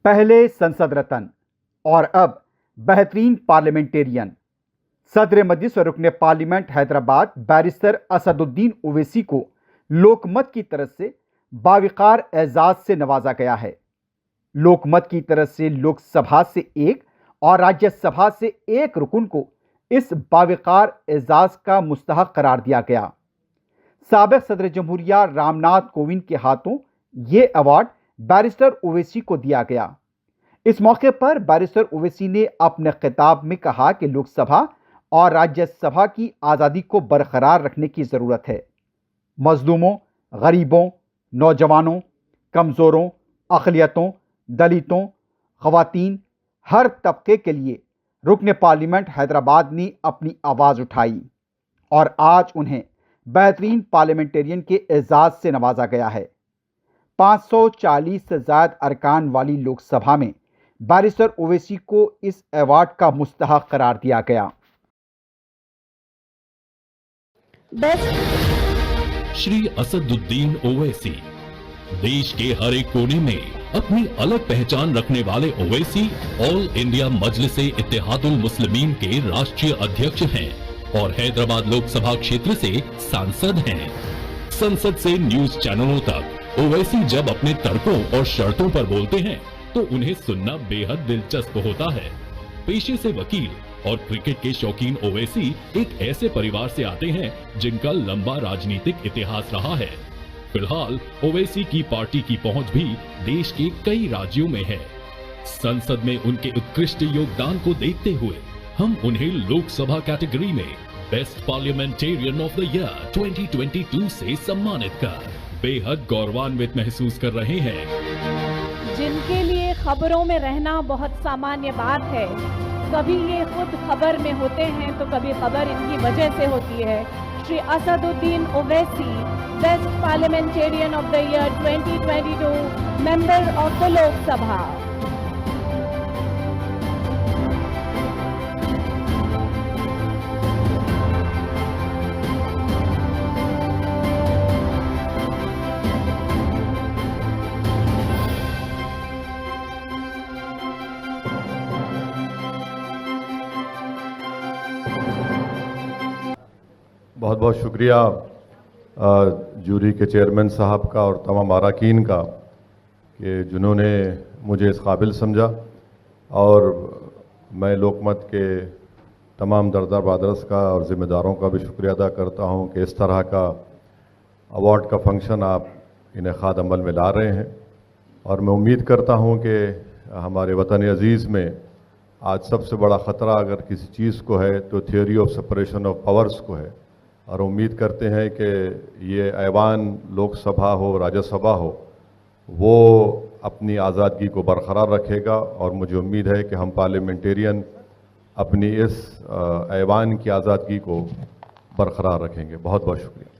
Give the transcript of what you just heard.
पहले संसद रत्न और अब बेहतरीन पार्लियामेंटेरियन सदर मजलिस और रुकने पार्लियामेंट हैदराबाद बैरिस्टर असदुद्दीन ओवैसी को लोकमत की तरफ से बावकार एजाज से नवाजा गया है। लोकमत की तरफ से लोकसभा से एक और राज्यसभा से एक रुकन को इस बावकार एजाज का मुस्तहक करार दिया गया। साबिक सदर जमहूरिया रामनाथ कोविंद के हाथों यह अवार्ड बैरिस्टर ओवैसी को दिया गया। इस मौके पर बैरिस्टर ओवैसी ने अपने खिताब में कहा कि लोकसभा और राज्यसभा की आज़ादी को बरकरार रखने की ज़रूरत है। मजलूमों, गरीबों, नौजवानों, कमज़ोरों, अक़लियतों, दलितों, ख़वातीन, हर तबके के लिए रुकन पार्लियामेंट हैदराबाद ने अपनी आवाज़ उठाई और आज उन्हें बेहतरीन पार्लियामेंटेरियन के एजाज़ से नवाजा गया है। 540 से ज़्यादा अरकान वाली लोकसभा में बैरिस्टर ओवैसी को इस अवार्ड का मुस्तहक करार दिया गया। श्री असदुद्दीन ओवैसी देश के हर एक कोने में अपनी अलग पहचान रखने वाले ओवैसी ऑल इंडिया मजलिसे इत्तेहादुल मुस्लिमीन के राष्ट्रीय अध्यक्ष हैं और हैदराबाद लोकसभा क्षेत्र से सांसद हैं। संसद से न्यूज चैनलों तक ओवैसी जब अपने तर्कों और शर्तों पर बोलते हैं तो उन्हें सुनना बेहद दिलचस्प होता है। पेशे से वकील और क्रिकेट के शौकीन ओवैसी एक ऐसे परिवार से आते हैं जिनका लंबा राजनीतिक इतिहास रहा है। फिलहाल ओवैसी की पार्टी की पहुंच भी देश के कई राज्यों में है। संसद में उनके उत्कृष्ट योगदान को देखते हुए हम उन्हें लोकसभा कैटेगरी में best parliamentarian of the year 2022 से सम्मानित कर बेहद गौरवान्वित महसूस कर रहे हैं। जिनके लिए खबरों में रहना बहुत सामान्य बात है, कभी ये खुद खबर में होते हैं तो कभी खबर इनकी वजह से होती है। Shri Asaduddin Owaisi, best parliamentarian of the year 2022, member of the Lok Sabha. बहुत बहुत शुक्रिया जूरी के चेयरमैन साहब का और तमाम अरकान का कि जिन्होंने मुझे इस काबिल समझा, और मैं लोकमत के तमाम दरदार बादरस का और ज़िम्मेदारों का भी शुक्रिया अदा करता हूं कि इस तरह का अवार्ड का फंक्शन आप इनेकाद अमल में ला रहे हैं। और मैं उम्मीद करता हूं कि हमारे वतन अज़ीज़ में आज सबसे बड़ा ख़तरा अगर किसी चीज़ को है तो theory of separation of powers को है, और उम्मीद करते हैं कि ये ऐवान लोकसभा हो राज्यसभा हो वो अपनी आज़ादगी को बरकरार रखेगा। और मुझे उम्मीद है कि हम पार्लियामेंटेरियन अपनी इस ऐवान की आज़ादगी को बरकरार रखेंगे। बहुत बहुत शुक्रिया।